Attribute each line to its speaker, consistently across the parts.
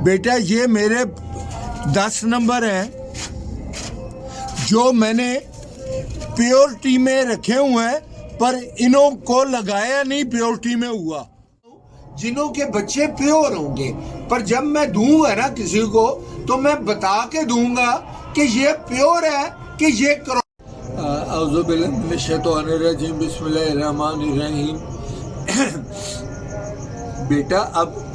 Speaker 1: बेटा ये मेरे 10 नंबर हैं जो मैंने प्योरिटी में रखे हुए हैं, पर इन्हों को लगाया नहीं प्योरिटी में हुआ। जिन्हों के बच्चे प्योर होंगे, पर जब मैं दूंगा ना किसी को तो मैं बता के दूंगा कि ये प्योर है कि ये औज़ुबिल्लाहिमिनश्शैतानिर्रजीम बिस्मिल्लाहिर्रहमानिर्रहीम। बेटा अब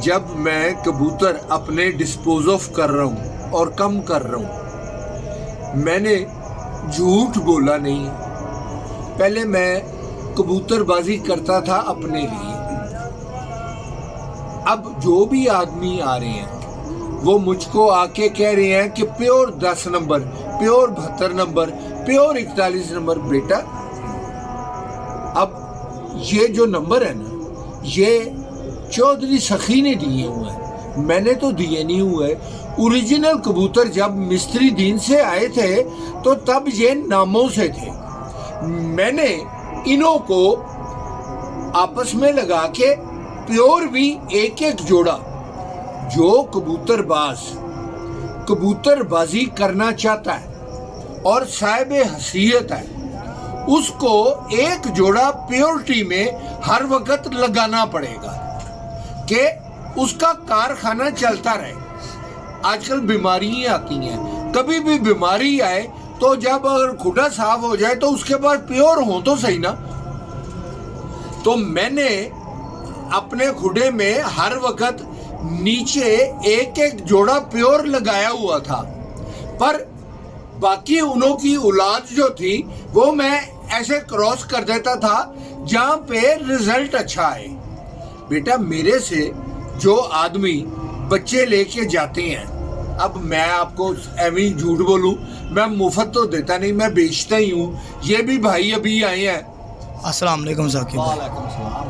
Speaker 1: जब मैं कबूतर अपने डिस्पोज ऑफ कर रहा हूँ और कम कर रहा हूँ, मैंने झूठ बोला नहीं। पहले मैं कबूतरबाजी करता था अपने लिए। अब जो भी आदमी आ रहे हैं वो मुझको आके कह रहे हैं कि pure 10 number, pure 72 number, pure 41 number. बेटा अब ये जो नंबर है ना, ये चौधरी सखी ने दिए हुए हैं, मैंने तो दिए नहीं हुए। ओरिजिनल कबूतर जब मिस्त्री दीन से आए थे तो तब ये नामों से थे। मैंने इन्हों को आपस में लगा के प्योर भी एक एक जोड़ा। जो कबूतरबाजी करना चाहता है और साहिब हसीयत है, उसको एक जोड़ा प्योरिटी में हर वक्त लगाना पड़ेगा कि उसका कारखाना चलता रहे। आजकल बीमारियां आती हैं, कभी भी बीमारी आए तो जब अगर खुदा साफ हो जाए तो उसके बाद प्योर हो तो सही ना। तो मैंने अपने खुडे में हर वक्त नीचे एक एक जोड़ा प्योर लगाया हुआ था, पर बाकी उन्हों की औलाद जो थी वो मैं ऐसे क्रॉस कर देता था जहां पे रिजल्ट अच्छा आए। बेटा मेरे से जो आदमी बच्चे लेके जाते हैं, अब मैं आपको एवं झूठ बोलूं, मैं मुफ्त तो देता नहीं, मैं बेचता ही हूँ। ये भी भाई अभी आए हैं,
Speaker 2: अस्सलाम वालेकुम साकिब।
Speaker 3: वालेकुम सलाम।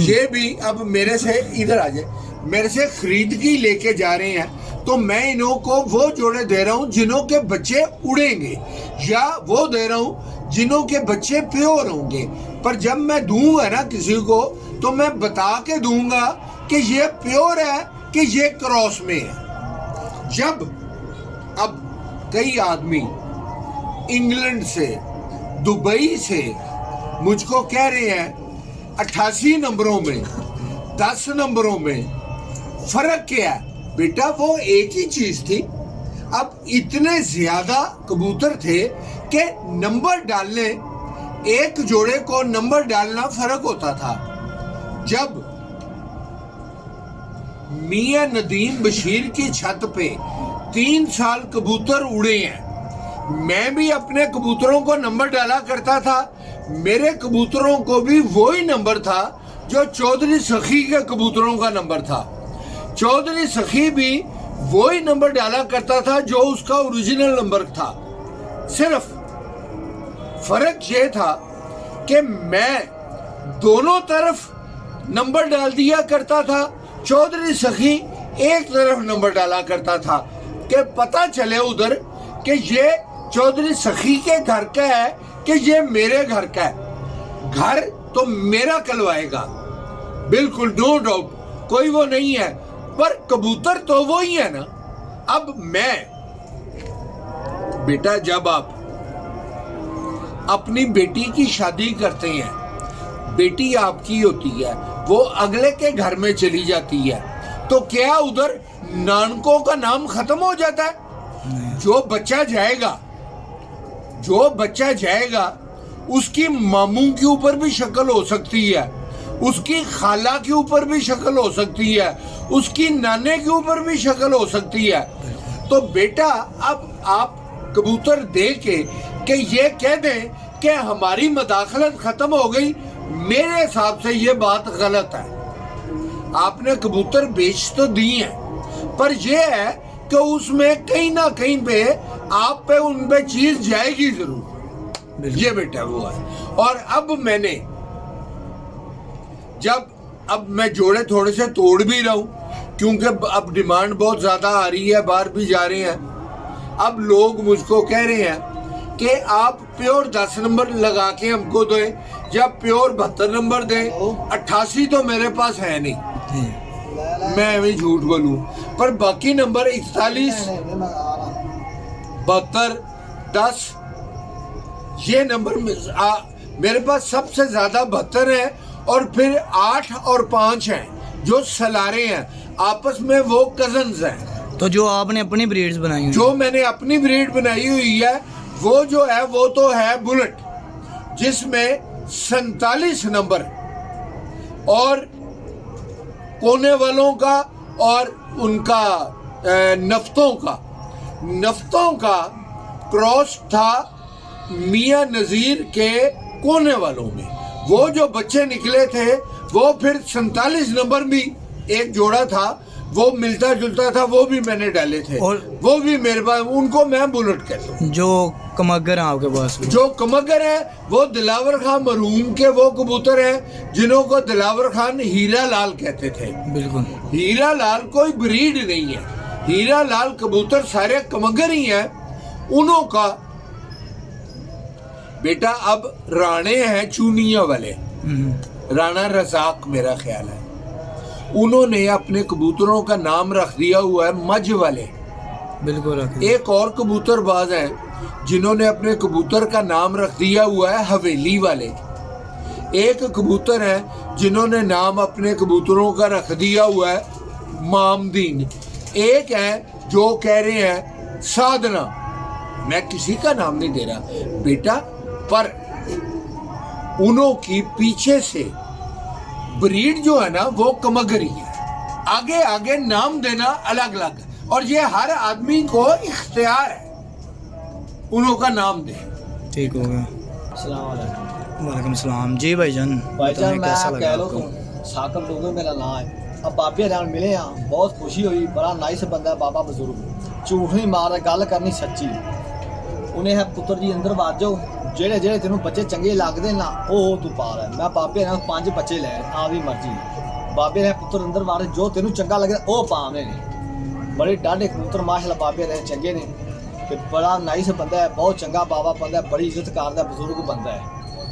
Speaker 1: ये भी अब मेरे से इधर आ जाए, मेरे से खरीद की लेके जा रहे हैं, तो मैं इन्हों को वो जोड़े दे रहा हूँ जिन्हों के बच्चे उड़ेंगे, या वो दे रहा हूँ जिन्हों के बच्चे प्योर होंगे। पर जब मैं दूंगा ना किसी को तो मैं बता के दूंगा कि ये प्योर है कि ये क्रॉस में है। जब अब कई आदमी इंग्लैंड से, दुबई से मुझको कह रहे हैं 88 नंबरों में, 10 नंबरों में फर्क क्या है? बेटा वो एक ही चीज थी। अब इतने ज्यादा कबूतर थे कि नंबर डालने, एक जोड़े को नंबर डालना फर्क होता था। जब मियां नदीम बशीर की छत पे 3 साल कबूतर उड़े हैं, मैं भी अपने कबूतरों को नंबर डाला करता था। मेरे कबूतरों को भी वही नंबर था जो चौधरी सखी के कबूतरों का नंबर था। चौधरी सखी भी वही नंबर डाला करता था जो उसका ओरिजिनल नंबर था। सिर्फ फर्क ये था कि मैं दोनों तरफ नंबर डाल दिया करता था, चौधरी सखी एक तरफ नंबर डाला करता था कि पता चले उधर कि ये चौधरी सखी के घर का है कि ये मेरे घर का है। घर तो मेरा कहलवाएगा, बिल्कुल नो डाउट, कोई वो नहीं है, पर कबूतर तो वो ही है ना। अब मैं, बेटा जब आप अपनी बेटी की शादी करते हैं, बेटी आपकी होती है, वो अगले के घर में चली जाती है, तो क्या उधर नानकों का नाम खत्म हो जाता है? जो बच्चा जाएगा उसकी मामू के ऊपर भी शक्ल हो सकती है, उसकी खाला के ऊपर भी शक्ल हो सकती है, उसकी नाने के ऊपर भी शक्ल हो सकती है। तो बेटा अब आप कबूतर दे के कि ये कह दें कि हमारी मदाखलत खत्म हो गई, मेरे हिसाब से ये बात गलत है। आपने कबूतर बेच तो दी है, पर यह है कि उसमें कहीं ना कहीं पे आप पे उन पे चीज जाएगी जरूर। ये बेटा वो है। और अब मैंने अब मैं जोड़े थोड़े से तोड़ भी रहा हूँ, क्योंकि अब डिमांड बहुत ज्यादा आ रही है, बाहर भी जा रहे हैं। अब लोग मुझको कह रहे हैं कि आप प्योर 10 नंबर लगा के हमको दें या प्योर 72 नंबर दें। 88 तो मेरे पास है नहीं। मैं भी झूठ बोलूं, पर बाकी नंबर 41, 72, 10 ये नंबर मेरे पास सबसे ज्यादा 72 है, और फिर 8 और 5 हैं जो सलारे हैं, आपस में वो कजन्स हैं।
Speaker 2: तो जो आपने अपनी ब्रीड्स बनाई हुई
Speaker 1: जो मैंने अपनी ब्रीड बनाई हुई है वो जो है वो तो है बुलेट, जिसमें 47 नंबर और कोने वालों का और उनका नफ्तों का क्रॉस था मियां नजीर के कोने वालों में। वो जो बच्चे निकले थे वो फिर 47 नंबर भी एक जोड़ा था, वो मिलता जुलता था, वो भी मैंने डाले थे,
Speaker 2: और
Speaker 1: वो भी मेरे पास, उनको मैं बुलेट कहता हूँ।
Speaker 2: जो कमगर हैं आपके पास,
Speaker 1: जो कमगर है वो दिलावर खान मरहूम के वो कबूतर हैं जिन्हों को दिलावर खान हीरा लाल कहते थे।
Speaker 2: बिल्कुल
Speaker 1: हीरा लाल कोई ब्रीड नहीं है, हीरा लाल कबूतर सारे कमगर ही हैं। उन्हों का बेटा अब राणे हैं चूनिया वाले, राणा रजाक मेरा ख्याल है, उन्होंने अपने कबूतरों का नाम रख दिया हुआ है मज वाले।
Speaker 2: बिल्कुल
Speaker 1: एक और कबूतरबाज हैं जिन्होंने अपने कबूतर का नाम रख दिया हुआ है हवेली वाले। एक कबूतर है जिन्होंने नाम अपने कबूतरों का रख दिया हुआ है मामदीन। एक है जो कह रहे हैं साधना, मैं किसी का नाम नहीं दे रहा बेटा, पर उन्हों की पीछे से ब्रीड जो है ना वो कमगरी है। आगे आगे नाम देना अलग अलग है, और ये हर आदमी को इख्तियार है उन्हों का नाम दे।
Speaker 2: ठीक हो गया। वालेकुम सलाम जी भाईजान।
Speaker 3: भाईजान मैं
Speaker 2: कैसा
Speaker 3: आप
Speaker 2: लगा
Speaker 3: कह लो
Speaker 2: आपको?
Speaker 3: तुम साकब डोगर मेरा नाम है। अब बाबे नाल मिले हैं, बहुत खुशी हुई, बड़ा नाइस बंदा है बाबा बुजुर्ग, झूठ नहीं मार रहा, गल करनी सच्ची। उन्हें है पुत्र जी अंदर वाज जाओ, ਜਿਹੜੇ ਜਿਹੜੇ ਤੈਨੂੰ ਬੱਚੇ ਚੰਗੇ ਲੱਗਦੇ ਨਾ ਉਹ ਤੂੰ ਪਾ ਲੈ। ਮੈਂ ਬਾਬੇ ਨਾਲ 5 ਬੱਚੇ ਲੈ ਆਪਦੀ ਮਰਜ਼ੀ, ਬਾਬੇ ਨੇ ਪੁੱਤਰ ਅੰਦਰ ਵਾੜੇ ਜੋ ਤੈਨੂੰ ਚੰਗਾ ਲੱਗਦਾ ਉਹ ਪਾਵਨੇ ਨੇ। ਬੜੇ ਡਾਢੇ ਕਬੂਤਰ ਮਾਸ਼ਾਅੱਲਾ ਬਾਬੇ ਦੇ ਚੰਗੇ ਨੇ ਤੇ ਬੜਾ ਨਾਈਸ ਬੰਦਾ ਹੈ, ਬਹੁਤ ਚੰਗਾ ਬਾਬਾ ਬੰਦਾ, ਬੜੀ ਇੱਜ਼ਤ ਕਰਦਾ, ਬਜ਼ੁਰਗ ਬੰਦਾ ਹੈ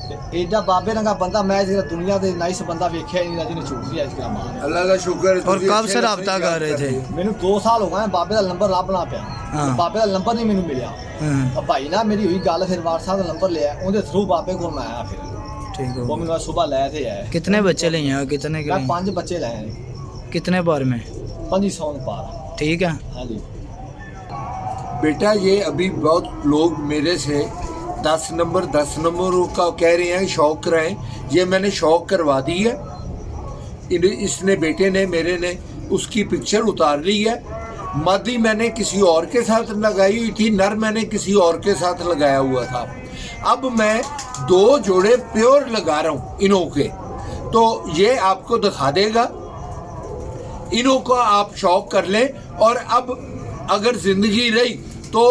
Speaker 3: ਤੇ ਐਡਾ ਬਾਬੇ ਰੰਗਾ ਬੰਦਾ ਮੈਂ ਜਿਹੜਾ ਦੁਨੀਆ ਦੇ ਨਾਈਸ ਬੰਦਾ ਵੇਖਿਆ ਹੀ ਨਹੀਂ ਜਿਹਨੇ ਝੂਠ ਨਹੀਂ ਅੱਜ ਕੱਲ੍ਹ ਮਾਰਿਆ।
Speaker 1: अल्लाह का शुक्र है।
Speaker 2: और कब से रब्ता कर रहे थे?
Speaker 3: ਮੈਨੂੰ 2 ਸਾਲ ਹੋ ਗਏ ਬਾਬੇ ਦਾ ਨੰਬਰ ਲੱਭਣਾ ਪਿਆ,
Speaker 2: ਹਾਂ।
Speaker 3: ਬਾਬੇ ਦਾ ਨੰਬਰ ਨਹੀਂ ਮੈਨੂੰ ਮਿਲਿਆ।
Speaker 2: हाँ,
Speaker 3: ਭਾਈ ਨਾਲ ਮੇਰੀ ਹੋਈ ਗੱਲ, ਫਿਰ ਵਾਰ ਸਾਹਿਬ ਦਾ ਨੰਬਰ ਲਿਆ, ਉਹਦੇ ਥਰੂ ਬਾਬੇ ਕੋਲ ਮੈਂ ਆਇਆ। ਫਿਰ
Speaker 2: ठीक हो
Speaker 3: ਉਹ
Speaker 2: गया।
Speaker 3: ਮੈਨੂੰ ਸਵੇਰ ਲੈ ਕੇ ਆਇਆ।
Speaker 2: कितने बच्चे लिए हैं? कितने के
Speaker 3: मैं
Speaker 2: लिए?
Speaker 3: 5 ਬੱਚੇ ਲਾਏ ਨੇ,
Speaker 2: कितने बार में?
Speaker 3: 500 ਪਾਰ।
Speaker 2: ठीक है।
Speaker 3: ਹਾਂਜੀ
Speaker 1: बेटा ये अभी बहुत लोग मेरे से 10 नंबरों का कह रहे हैं शौक कराएं, ये मैंने शौक करवा दी है। इसने बेटे ने मेरे ने उसकी पिक्चर उतार ली है। मादी मैंने किसी और के साथ लगाई हुई थी, नर मैंने किसी और के साथ लगाया हुआ था। अब मैं 2 जोड़े प्योर लगा रहा हूँ इनों के, तो ये आपको दिखा देगा। इनों का आप शौक कर लें, और अब अगर जिंदगी रही तो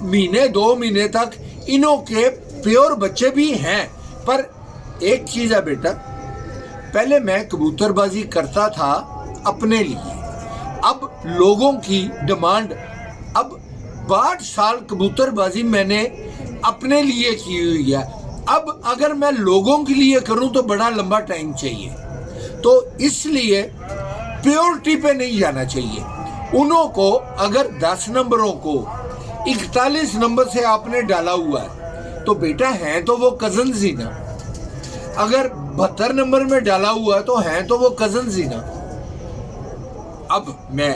Speaker 1: महीने 2 महीने तक इनों के प्योर बच्चे भी हैं। पर एक चीज़ है बेटा, पहले मैं कबूतरबाजी करता था अपने लिए, अब लोगों की डिमांड, अब 62 साल कबूतरबाजी मैंने अपने लिए की हुई है। अब अगर मैं लोगों के लिए करूं तो बड़ा लंबा टाइम चाहिए, तो इसलिए प्योरिटी पे नहीं जाना चाहिए। उन्हों को अगर 10 नंबरों को 41 नंबर से आपने डाला हुआ है तो बेटा हैं तो वो कजन्स ही ना, अगर 72 नंबर में डाला हुआ है तो हैं तो वो कजन्स ही ना। अब मैं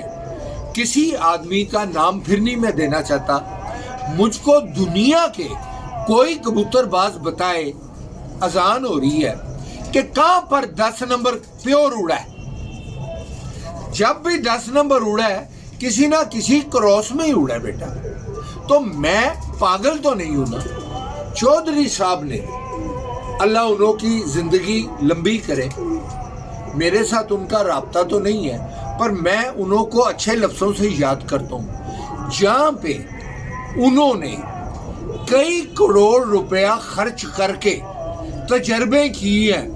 Speaker 1: किसी आदमी का नाम फिर नहीं मैं देना चाहता, मुझको दुनिया के कोई कबूतरबाज बताए, अजान हो रही है कि कहां पर 10 नंबर प्योर उड़ा है। जब भी 10 नंबर उड़ा है किसी ना किसी क्रॉस में ही उड़ा है बेटा। तो मैं पागल तो नहीं हूं ना। चौधरी साहब ने, अल्लाह उन्हों की जिंदगी लंबी करे, मेरे साथ उनका राब्ता तो नहीं है, पर मैं उन्हों को अच्छे लफ्ज़ों से याद करता हूँ। जहाँ पे उन्होंने कई करोड़ रुपया खर्च करके तजर्बे किए हैं,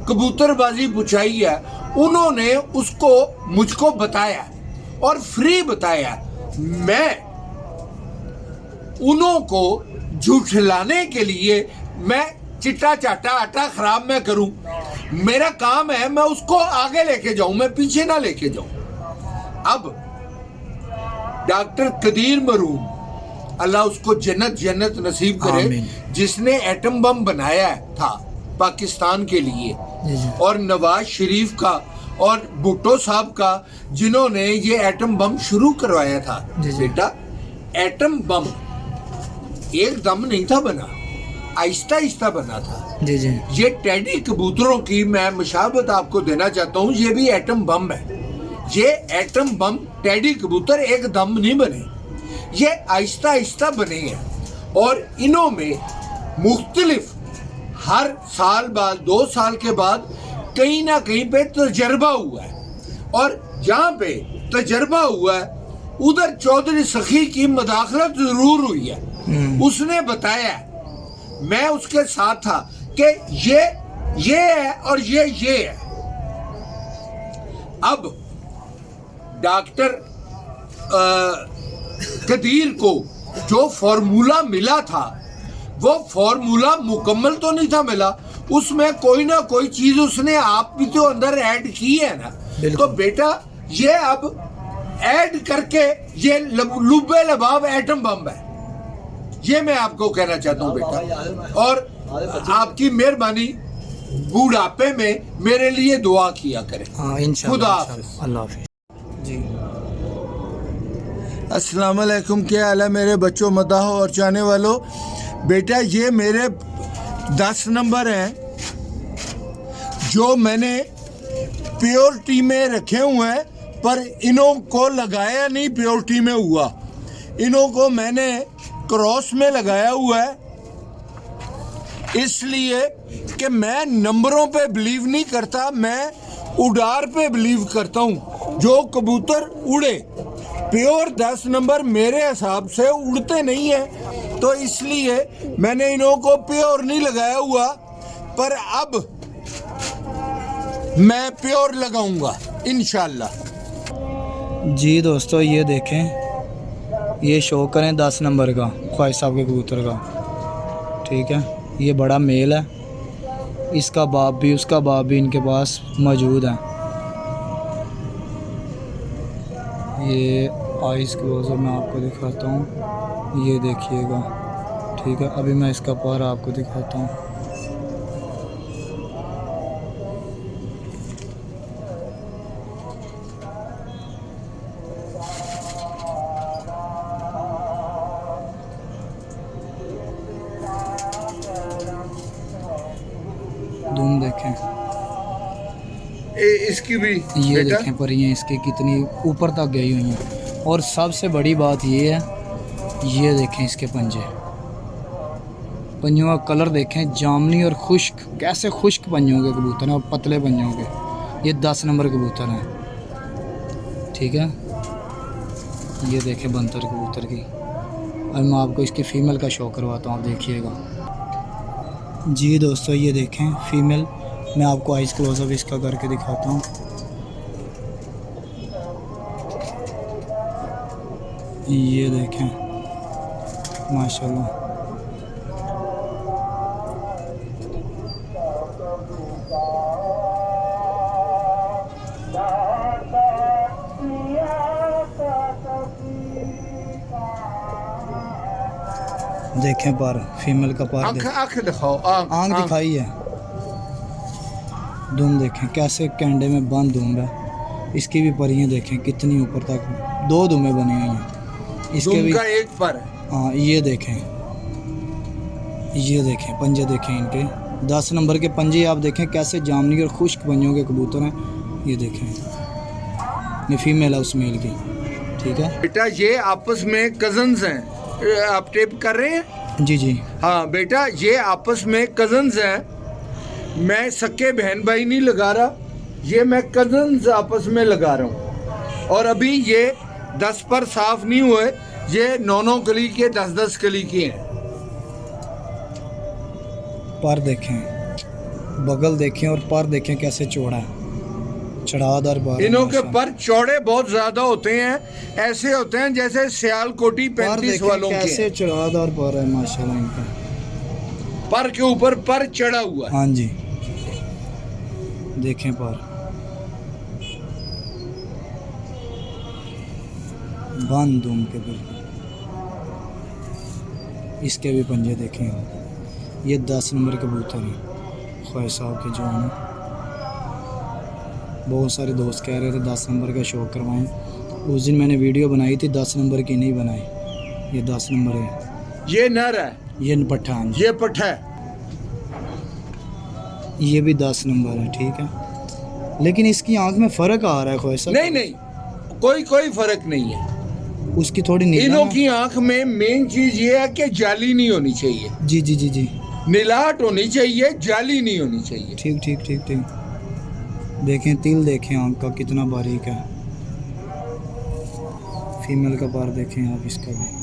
Speaker 1: कबूतरबाजी बुझाई है, उन्होंने उसको मुझको बताया और फ्री बताया। मैं उन्हों को झूठलाने के लिए मैं चिट्टा चाटा आटा खराब मैं करूं, मेरा काम है मैं उसको आगे लेके जाऊं, मैं पीछे ना लेके जाऊं। अब डॉक्टर कदीर मरूम, अल्लाह उसको जन्नत जन्नत नसीब करे,
Speaker 2: आमीन।
Speaker 1: जिसने एटम बम बनाया था पाकिस्तान के लिए,
Speaker 2: जी जी
Speaker 1: और नवाज शरीफ का और भुट्टो साहब का, जिन्होंने ये एटम बम शुरू करवाया था।
Speaker 2: जी, जी।
Speaker 1: बेटा, एटम बम एकदम नहीं था बना, आहिस्ता आहिस्ता बना था।
Speaker 2: जी जी
Speaker 1: ये टेडी कबूतरों की मैं मुशाबत आपको देना चाहता हूँ, ये भी एटम बम है। ये एटम बम टेडी कबूतर एकदम नहीं बने, ये आहिस्ता आहिस्ता बने हैं। और इन्हों में मुख्तलिफ हर साल बाद 2 साल के बाद कहीं ना कहीं पे तजर्बा हुआ है, और जहाँ पे तजर्बा हुआ है उधर चौधरी सखी की मदाखलत जरूर हुई है। उसने बताया, मैं उसके साथ था, कि ये है और ये है। अब डॉक्टर कदीर को जो फॉर्मूला मिला था, वो फॉर्मूला मुकम्मल तो नहीं था मिला, उसमें कोई ना कोई चीज उसने आप भी तो अंदर ऐड की है ना। तो बेटा, ये अब ऐड करके ये लुब्बे लबाब एटम बम है, ये मैं आपको कहना चाहता हूँ बेटा। और आपकी मेहरबानी, बुढ़ापे में मेरे लिए दुआ किया करें।
Speaker 2: हाँ इंशाल्लाह,
Speaker 1: खुदा हाफिज।
Speaker 2: अल्लाह हाफिज। जी
Speaker 1: अस्सलाम वालेकुम, क्या हाल है मेरे बच्चों, मदाह और चाहने वालों। बेटा, ये मेरे 10 नंबर हैं जो मैंने प्योरिटी में रखे हुए हैं, पर इन्हों को लगाया नहीं प्योरिटी में हुआ, इन्हों को मैंने क्रॉस में लगाया हुआ है, इसलिए कि मैं नंबरों पे बिलीव नहीं करता, मैं उड़ार पे बिलीव करता हूँ। जो कबूतर उड़े, प्योर 10 नंबर मेरे हिसाब से उड़ते नहीं है, तो इसलिए मैंने इन्हों को प्योर नहीं लगाया हुआ, पर अब मैं प्योर लगाऊंगा इंशाल्लाह।
Speaker 2: जी दोस्तों, ये देखें, ये शो करें 10 नंबर का ख्वाहिश साहब के कबूतर का, ठीक है। ये बड़ा मेल है, इसका बाप भी उसका बाप भी इनके पास मौजूद है। ये आइस क्लोजर मैं आपको दिखाता हूँ, ये देखिएगा, ठीक है। अभी मैं इसका पर आपको दिखाता हूँ। धूम देखें,
Speaker 1: इसकी भी
Speaker 2: ये देखें परियां इसकी कितनी ऊपर तक गई हुई हैं। और सबसे बड़ी बात ये है, ये देखें इसके पंजे, पंजों का कलर देखें, जामनी और खुश्क, कैसे खुश्क पंजों के कबूतर हैं और पतले पंजों के। ये 10 नंबर कबूतर हैं, ठीक है। ये देखें बंतर कबूतर की। अब मैं आपको इसकी फ़ीमेल का शो करवाता हूँ, आप देखिएगा। जी दोस्तों, ये देखें फ़ीमेल, मैं आपको आइस क्लोजअप इसका करके दिखाता हूँ। ये देखें, माशाल्लाह। देखें पर, फीमेल का पर
Speaker 1: आँख दिखाओ,
Speaker 2: आँख दिखाई है। दुम देखें कैसे कैंडे में बंद दुम है। इसकी भी परियां देखें कितनी ऊपर तक, 2 दुमें बनी हुई हैं इसके भी।
Speaker 1: का एक पर है।
Speaker 2: हाँ, ये देखें, ये देखें पंजे देखें इनके, 10 नंबर के पंजे आप देखें कैसे जामनी और खुश्क पंजों के कबूतर हैं। ये देखें, ये फीमेल है उस मेल की, ठीक है
Speaker 1: बेटा। ये आपस में कजन्स हैं, आप टेप कर रहे हैं?
Speaker 2: जी जी।
Speaker 1: हाँ बेटा, ये आपस में कजन्स हैं, मैं सके बहन भाई नहीं लगा रहा, ये मैं कजन्स आपस में लगा रहा हूँ। और अभी ये 10 पर साफ नहीं हुए, ये 9 कली के 10 कली के हैं।
Speaker 2: पर देखें, बगल देखें और पर देखें कैसे चौड़ा है, चढ़ादार पर।
Speaker 1: इनों के पर चौड़े बहुत ज्यादा होते हैं, ऐसे होते हैं जैसे सियालकोटी 35 वालों के।
Speaker 2: कैसे चढ़ादार पर है माशाल्लाह इनका,
Speaker 1: पर के ऊपर पर चढ़ा हुआ है।
Speaker 2: हाँ जी, देखें पर। बंद दूम के बिल्कुल। इसके भी पंजे देखें। ये 10 नंबर कबूतर हैं ख्वाहिश साहब के जो हैं। बहुत सारे दोस्त कह रहे थे 10 नंबर का शौक करवाएं। उस दिन मैंने वीडियो बनाई थी, 10 नंबर की नहीं बनाई। ये 10 नंबर है।
Speaker 1: ये नर है,
Speaker 2: ये पठान,
Speaker 1: ये पठ है।
Speaker 2: ये भी 10 नंबर है, ठीक है। लेकिन इसकी आंख में फ़र्क आ रहा है ख्वाहिश साहब।
Speaker 1: नहीं नहीं, कोई फर्क नहीं है।
Speaker 2: उसकी थोड़ी नीला
Speaker 1: इनों
Speaker 2: ना-
Speaker 1: की आंख में मेन चीज ये है कि जाली नहीं होनी चाहिए,
Speaker 2: जी जी जी जी,
Speaker 1: नीलाट होनी चाहिए, जाली नहीं होनी चाहिए।
Speaker 2: ठीक ठीक ठीक ठीक। देखें तिल, देखें आंख का कितना बारीक है। फीमेल का पार देखें आप इसका भी।